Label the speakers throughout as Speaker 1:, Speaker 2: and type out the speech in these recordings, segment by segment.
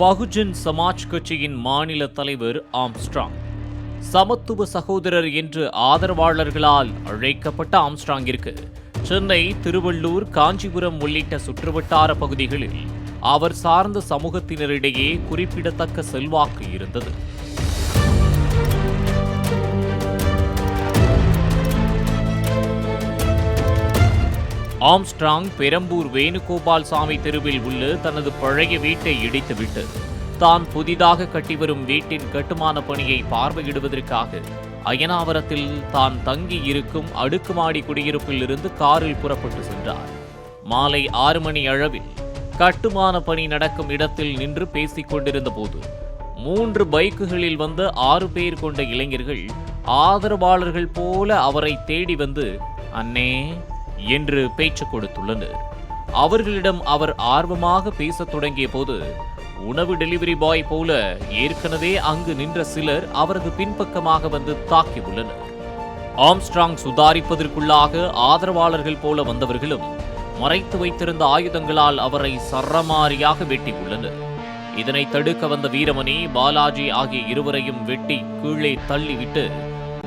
Speaker 1: பகுஜன் சமாஜ் கட்சியின் மாநில தலைவர் ஆம்ஸ்ட்ராங். சமத்துவ சகோதரர் என்று ஆதரவாளர்களால் அழைக்கப்பட்ட ஆம்ஸ்ட்ராங்கிற்கு சென்னை, திருவள்ளூர், காஞ்சிபுரம் உள்ளிட்ட சுற்றுவட்டார பகுதிகளில் அவர் சார்ந்த சமூகத்தினரிடையே குறிப்பிடத்தக்க செல்வாக்கு இருந்தது. ஆம்ஸ்ட்ராங் பெரம்பூர் வேணுகோபால் சாமி தெருவில் உள்ள தனது பழைய வீட்டை இடித்துவிட்டு தான் புதிதாக கட்டிவரும் வீட்டின் கட்டுமான பணியை பார்வையிடுவதற்காக அயனாவரத்தில் தான் தங்கி இருக்கும் அடுக்குமாடி குடியிருப்பில் இருந்து காரில் புறப்பட்டு சென்றார். மாலை 6 மணி அளவில் கட்டுமான பணி நடக்கும் இடத்தில் நின்று பேசிக் கொண்டிருந்த போது 3 பைக்குகளில் வந்த 6 பேர் கொண்ட இளைஞர்கள் ஆதரவாளர்கள் போல அவரை தேடி வந்து அண்ணே என்று பேச்சு கொடுத்துள்ளனர். அவர்களிடம் அவர் ஆர்வமாக பேசத் தொடங்கிய போது உணவு டெலிவரி பாய் போல ஏற்கனவே அங்கு நின்ற சிலர் அவரது பின்பக்கமாக வந்து தாக்கியுள்ளனர். ஆம்ஸ்ட்ராங் சுதாரிப்பதற்குள்ளாக ஆதரவாளர்கள் போல வந்தவர்களும் மறைத்து வைத்திருந்த ஆயுதங்களால் அவரை சரமாரியாக வெட்டியுள்ளனர். இதனை தடுக்க வந்த வீரமணி, பாலாஜி ஆகிய இருவரையும் வெட்டி கீழே தள்ளிவிட்டு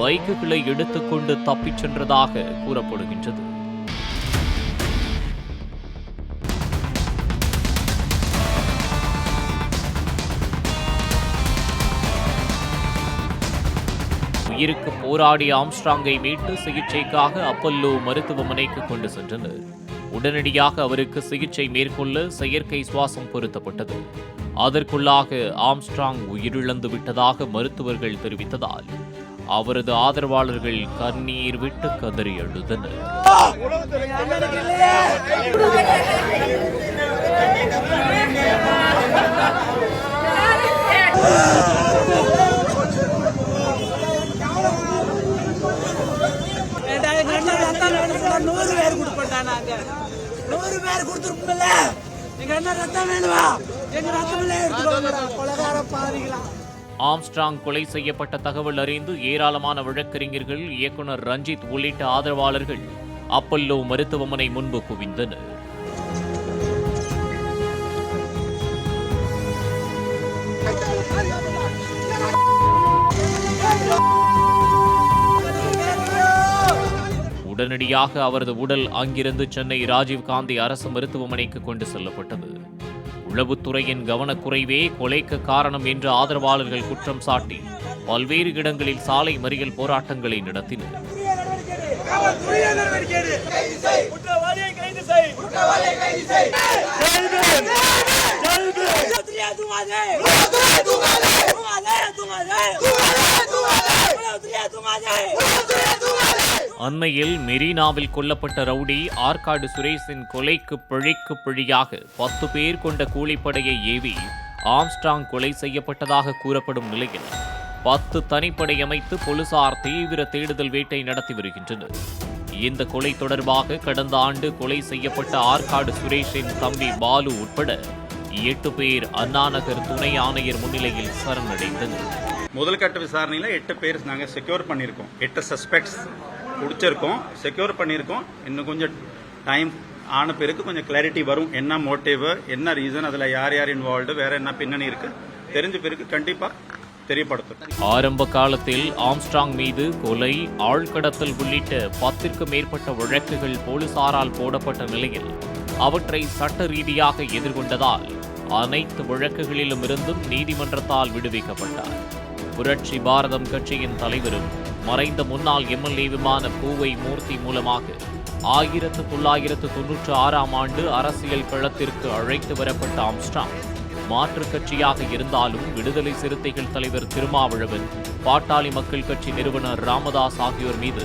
Speaker 1: பைக்குகளை எடுத்துக்கொண்டு தப்பிச் சென்றதாக கூறப்படுகின்றது. உயிருக்கு போராடிய ஆம்ஸ்ட்ராங்கை மீட்டு சிகிச்சைக்காக அப்பல்லோ மருத்துவமனைக்கு கொண்டு சென்றனர். உடனடியாக அவருக்கு சிகிச்சை மேற்கொள்ள செயற்கை சுவாசம் பொருத்தப்பட்டது. அதற்குள்ளாக ஆம்ஸ்ட்ராங் உயிரிழந்து விட்டதாக மருத்துவர்கள் தெரிவித்ததால் அவரது ஆதரவாளர்கள் கண்ணீர் விட்டு கதறி அழுதனர். ஆம்ஸ்ட்ராங் கொலை செய்யப்பட்ட தகவல் அறிந்து ஏராளமான வழக்கறிஞர்கள், இயக்குனர் ரஞ்சித் உள்ளிட்ட ஆதரவாளர்கள் அப்பல்லோ மருத்துவமனை முன்பு குவிந்தனர். உடனடியாக அவரது உடல் அங்கிருந்து சென்னை ராஜீவ்காந்தி அரசு மருத்துவமனைக்கு கொண்டு செல்லப்பட்டது. உளவுத்துறையின் கவனக்குறைவே கொலைக்கு காரணம் என்று ஆதரவாளர்கள் குற்றம் சாட்டி பல்வேறு இடங்களில் சாலை மறியல் போராட்டங்களை நடத்தினர். அண்மையில் மெரினாவில் கொல்லப்பட்ட ரவுடி ஆற்காடு சுரேஷின் கொலைக்கு பழிக்கு பழியாக 10 பேர் கொண்ட கூலிப்படையை ஏவி ஆம்ஸ்ட்ராங் கொலை செய்யப்பட்டதாக கூறப்படும் நிலையில் 10 தனிப்படை அமைத்து போலீசார் தீவிர தேடுதல் வேட்டை நடத்தி வருகின்றனர். இந்த கொலை தொடர்பாக கடந்த ஆண்டு கொலை செய்யப்பட்ட ஆற்காடு சுரேஷின் தம்பி பாலு உட்பட 8 பேர் அண்ணாநகர் துணை ஆணையர் முன்னிலையில் சரணடைந்தனர்.
Speaker 2: முதல் கட்ட விசாரணையில் 8 பேர் நாங்கள் செக்யூர் பண்ணியிருக்கோம். 8 சஸ்பெக்ட்ஸ் பிடிச்சிருக்கோம், செக்யூர் பண்ணியிருக்கோம். இன்னும் கொஞ்சம் டைம் ஆன பிறகு கொஞ்சம் கிளாரிட்டி வரும். என்ன மோட்டிவ், என்ன ரீசன், அதில் யார் யார் இன்வால்வ்டு, வேற என்ன பின்னணி இருக்கு தெரிஞ்ச பிறகு கண்டிப்பாக தெரியப்படுத்தும்.
Speaker 1: ஆரம்ப காலத்தில் ஆம்ஸ்ட்ராங் மீது கொலை, ஆழ்கடத்தல் உள்ளிட்ட 10க்கும் மேற்பட்ட வழக்குகள் போலீசாரால் போடப்பட்ட நிலையில் அவற்றை சட்ட ரீதியாக எதிர்கொண்டதால் அனைத்து வழக்குகளிலும் இருந்தும் நீதிமன்றத்தால் விடுவிக்கப்பட்டார். புரட்சி பாரதம் கட்சியின் தலைவரும் மறைந்த முன்னாள் எம்எல்ஏவுமான பூவை மூர்த்தி மூலமாக 1996ஆம் ஆண்டு அரசியல் களத்திற்கு அழைத்து வரப்பட்ட ஆம்ஸ்ட்ராங் மாற்றுக் கட்சியாக இருந்தாலும் விடுதலை சிறுத்தைகள் தலைவர் திருமாவளவன், பாட்டாளி மக்கள் கட்சி நிறுவனர் ராமதாஸ் ஆகியோர் மீது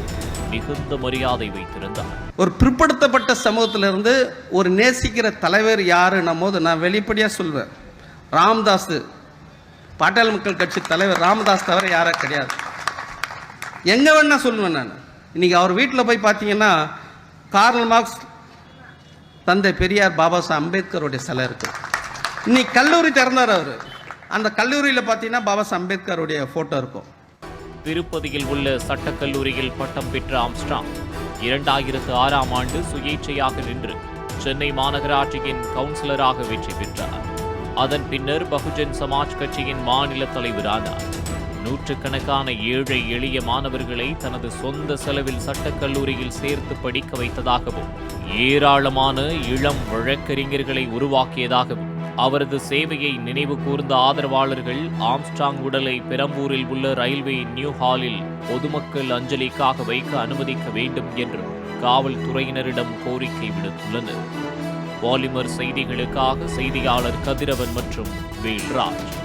Speaker 1: மிகுந்த மரியாதை வைத்திருந்தார்.
Speaker 3: ஒரு பிற்படுத்தப்பட்ட சமூகத்திலிருந்து ஒரு நேசிக்கிற தலைவர் யாருன்னும் போது நான் வெளிப்படையாக சொல்வேன், ராமதாஸ். பாட்டாளி மக்கள் கட்சி தலைவர் ராமதாஸ் தவிர யாரும் கிடையாது. எங்கே வேணா சொல்லுவேன் நான். இன்னைக்கு அவர் வீட்டில் போய் பார்த்தீங்கன்னா கார்ல் மார்க்ஸ் தந்தை பெரியார் பாபா சாஹேப் அம்பேத்கருடைய சிலை இருக்கு. இன்னைக்கு கல்லூரி திறந்தார் அவர். அந்த கல்லூரியில் பார்த்தீங்கன்னா பாபா சாஹேப் அம்பேத்கருடைய ஃபோட்டோ இருக்கும்.
Speaker 1: திருப்பதியில் உள்ள சட்டக்கல்லூரியில் பட்டம் பெற்ற ஆம்ஸ்ட்ராங் 2006ஆம் ஆண்டு சுயேட்சையாக நின்று சென்னை மாநகராட்சியின் கவுன்சிலராக வெற்றி பெற்றார். அதன் பின்னர் பகுஜன் சமாஜ் கட்சியின் மாநில தலைவரானார். நூற்றுக்கணக்கான ஏழை எளிய மாணவர்களை தனது சொந்த செலவில் சட்டக்கல்லூரியில் சேர்த்து படிக்க வைத்ததாகவும் ஏராளமான இளம் வழக்கறிஞர்களை உருவாக்கியதாகவும் அவரது சேவையை நினைவு கூர்ந்த ஆதரவாளர்கள் ஆம்ஸ்ட்ராங் உடலை பெரம்பூரில் உள்ள ரயில்வே நியூ ஹாலில் பொதுமக்கள் அஞ்சலிக்காக வைக்க அனுமதிக்க வேண்டும் என்று காவல்துறையினரிடம் கோரிக்கை விடுத்துள்ளனர். பாலிமர் செய்திகளுக்காக செய்தியாளர் கதிரவன் மற்றும் வேல்ராஜ்.